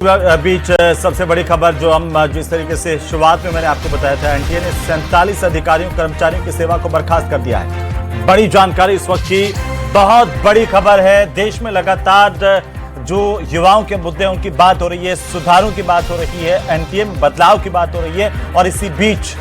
बीच सबसे बड़ी खबर जो हम जिस तरीके से शुरुआत में मैंने आपको बताया था, एनटीए ने 47 अधिकारियों कर्मचारियों की सेवा को बर्खास्त कर दिया है। बड़ी जानकारी इस वक्त की, बहुत बड़ी खबर है। देश में लगातार जो युवाओं के मुद्दे उनकी बात हो रही है, सुधारों की बात हो रही है, एनटीए में बदलाव की बात हो रही है। और इसी बीच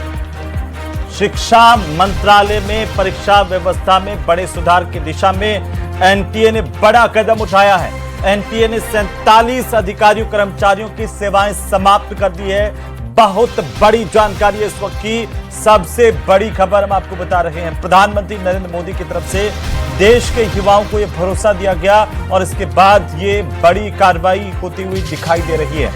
शिक्षा मंत्रालय में परीक्षा व्यवस्था में बड़े सुधार की दिशा में एनटीए ने बड़ा कदम उठाया है। एनटीए ने 47 अधिकारियों कर्मचारियों की सेवाएं समाप्त कर दी है। बहुत बड़ी जानकारी है इस वक्त की, सबसे बड़ी खबर हम आपको बता रहे हैं। प्रधानमंत्री नरेंद्र मोदी की तरफ से देश के युवाओं को यह भरोसा दिया गया और इसके बाद ये बड़ी कार्रवाई होती हुई दिखाई दे रही है।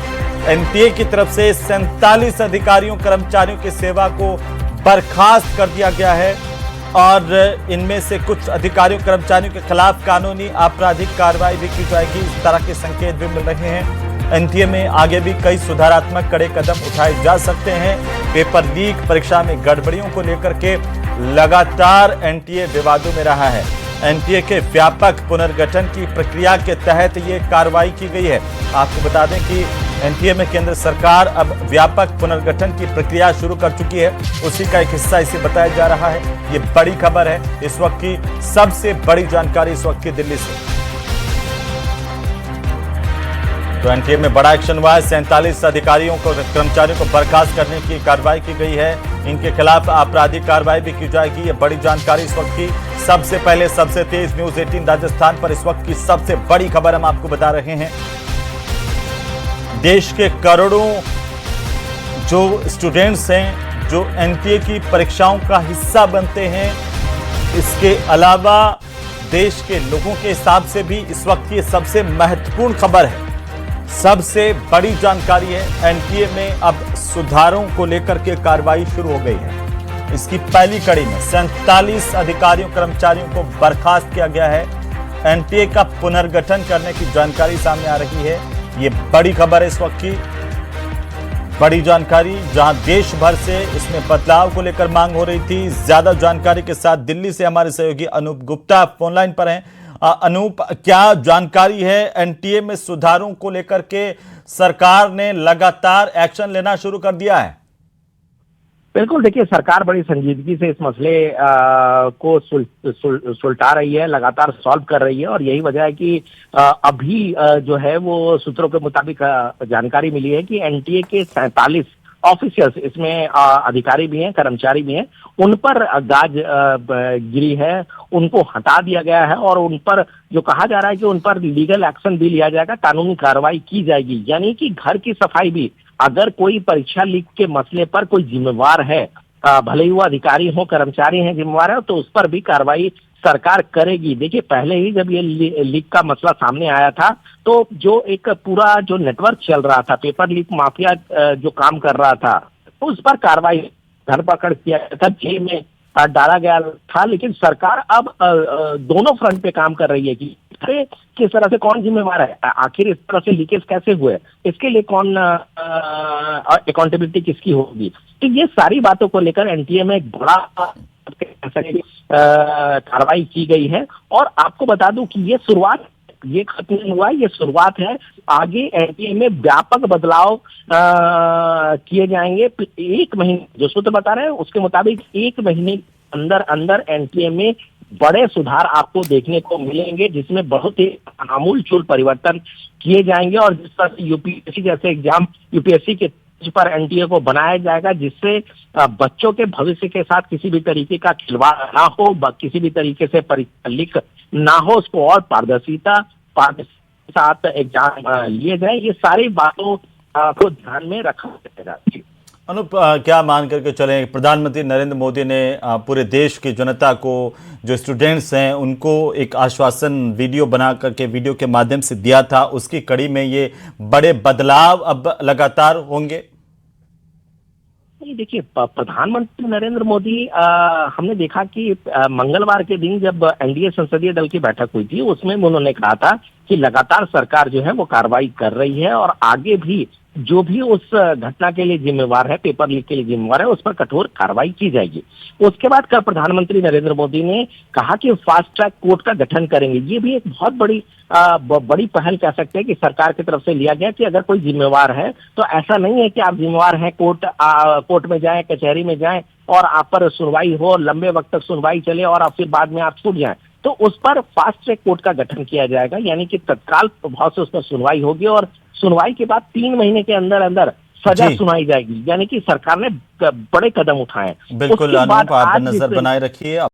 एनटीए की तरफ से 47 अधिकारियों कर्मचारियों की सेवा को बर्खास्त कर दिया गया है और इनमें से कुछ अधिकारियों कर्मचारियों के खिलाफ कानूनी आपराधिक कार्रवाई भी की जाएगी। इस तरह के संकेत भी मिल रहे हैं। एनटीए में आगे भी कई सुधारात्मक कड़े कदम उठाए जा सकते हैं। पेपर लीक, परीक्षा में गड़बड़ियों को लेकर के लगातार एनटीए विवादों में रहा है। एनटीए के व्यापक पुनर्गठन की प्रक्रिया के तहत ये कार्रवाई की गई है। आपको बता दें कि एनटीए में केंद्र सरकार अब व्यापक पुनर्गठन की प्रक्रिया शुरू कर चुकी है, उसी का एक हिस्सा इसे बताया जा रहा है। ये बड़ी खबर है इस वक्त की, सबसे बड़ी जानकारी इस वक्त की दिल्ली से। तो एनटीए में बड़ा एक्शन हुआ है। 47 अधिकारियों को, कर्मचारियों को बर्खास्त करने की कार्रवाई की गई है। इनके खिलाफ आपराधिक कार्रवाई भी की जाएगी। ये बड़ी जानकारी इस वक्त की। सबसे पहले सबसे तेज न्यूज 18 राजस्थान पर इस वक्त की सबसे बड़ी खबर हम आपको बता रहे हैं। देश के करोड़ों जो स्टूडेंट्स हैं, जो एनटीए की परीक्षाओं का हिस्सा बनते हैं, इसके अलावा देश के लोगों के हिसाब से भी इस वक्त की सबसे महत्वपूर्ण खबर है, सबसे बड़ी जानकारी है। एनटीए में अब सुधारों को लेकर के कार्रवाई शुरू हो गई है। इसकी पहली कड़ी में 47 अधिकारियों कर्मचारियों को बर्खास्त किया गया है। एनटीए का पुनर्गठन करने की जानकारी सामने आ रही है। ये बड़ी खबर है इस वक्त की, बड़ी जानकारी, जहां देश भर से इसमें बदलाव को लेकर मांग हो रही थी। ज्यादा जानकारी के साथ दिल्ली से हमारे सहयोगी अनूप गुप्ता फोनलाइन पर हैं। अनूप, क्या जानकारी है? एनटीए में सुधारों को लेकर के सरकार ने लगातार एक्शन लेना शुरू कर दिया है। बिल्कुल, देखिए, सरकार बड़ी संजीदगी से इस मसले को सुलझा रही है, लगातार सॉल्व कर रही है। और यही वजह है कि अभी जो है वो सूत्रों के मुताबिक जानकारी मिली है कि एनटीए के 47 ऑफिसर्स, इसमें अधिकारी भी हैं, कर्मचारी भी हैं, उन पर गाज गिरी है, उनको हटा दिया गया है और उन पर जो कहा जा रहा है कि उन पर लीगल एक्शन भी लिया जाएगा, कानूनी कार्रवाई की जाएगी। यानी कि घर की सफाई भी, अगर कोई परीक्षा लीक के मसले पर कोई जिम्मेवार है, भले ही वो अधिकारी हो, कर्मचारी हैं, जिम्मेवार है, तो उस पर भी कार्रवाई सरकार करेगी। देखिए, पहले ही जब ये लीक का मसला सामने आया था तो जो एक पूरा जो नेटवर्क चल रहा था, पेपर लीक माफिया जो काम कर रहा था, तो उस पर कार्रवाई, धरपकड़ किया गया था, जेल में डाला गया था। लेकिन सरकार अब दोनों फ्रंट पे काम कर रही है कि किस तरह से कौन जिम्मेवार है, आखिर इस तरह से लीकेज कैसे हुए, इसके लिए कौन अकाउंटेबिलिटी किसकी होगी। तो ये सारी बातों को लेकर एनटीए में एक बड़ा कार्रवाई की गई है। और आपको बता दूं कि ये शुरुआत, ये खत्म नहीं हुआ, ये शुरुआत है। आगे एनटीए में व्यापक बदलाव किए जाएंगे। एक महीने, जो सूत्र बता रहे हैं उसके मुताबिक, एक महीने अंदर अंदर एनटीए में बड़े सुधार आपको देखने को मिलेंगे, जिसमें बहुत ही आमूलचूल परिवर्तन किए जाएंगे। और जिस तरह से यूपीएससी जैसे एग्जाम, यूपीएससी के पर एनटीए को बनाया जाएगा, जिससे बच्चों के भविष्य के साथ किसी भी तरीके का खिलवाड़ ना हो, किसी भी तरीके से परीक्षा लीक ना हो, उसको और पारदर्शिता के साथ एग्जाम लिए जाए। ये सारी बातों को ध्यान में रखा जाएगा। अनूप, क्या मान करके चलें, प्रधानमंत्री नरेंद्र मोदी ने पूरे देश की जनता को, जो स्टूडेंट्स हैं, उनको एक आश्वासन वीडियो बना करके, वीडियो के माध्यम से दिया था, उसकी कड़ी में ये बड़े बदलाव अब लगातार होंगे। देखिए, प्रधानमंत्री नरेंद्र मोदी, हमने देखा कि मंगलवार के दिन जब एनडीए संसदीय दल की बैठक हुई थी, उसमें उन्होंने कहा था कि लगातार सरकार जो है वो कार्रवाई कर रही है और आगे भी जो भी उस घटना के लिए जिम्मेवार है, पेपर लीक के लिए जिम्मेवार है, उस पर कठोर कार्रवाई की जाएगी। उसके बाद कल प्रधानमंत्री नरेंद्र मोदी ने कहा कि फास्ट ट्रैक कोर्ट का गठन करेंगे। ये भी एक बहुत बड़ी पहल कह सकते हैं कि सरकार की तरफ से लिया गया कि अगर कोई जिम्मेवार है तो ऐसा नहीं है कि आप जिम्मेवार हैं, कोर्ट में जाएं, कचहरी में जाएं और आप पर सुनवाई हो, लंबे वक्त तक सुनवाई चले और फिर बाद में आप छूट जाएं। तो उस पर फास्ट ट्रैक कोर्ट का गठन किया जाएगा, यानी कि तत्काल प्रभाव से उस पर सुनवाई होगी और सुनवाई के बाद 3 महीने के अंदर अंदर सजा सुनाई जाएगी। यानी कि सरकार ने बड़े कदम उठाए। बिल्कुल अनूप, आप नजर बनाए रखिए।